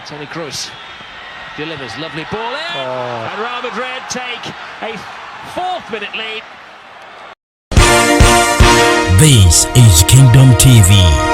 Toni Kroos delivers, lovely ball in, and Real Madrid take a 4th-minute lead. This is Kingdom TV.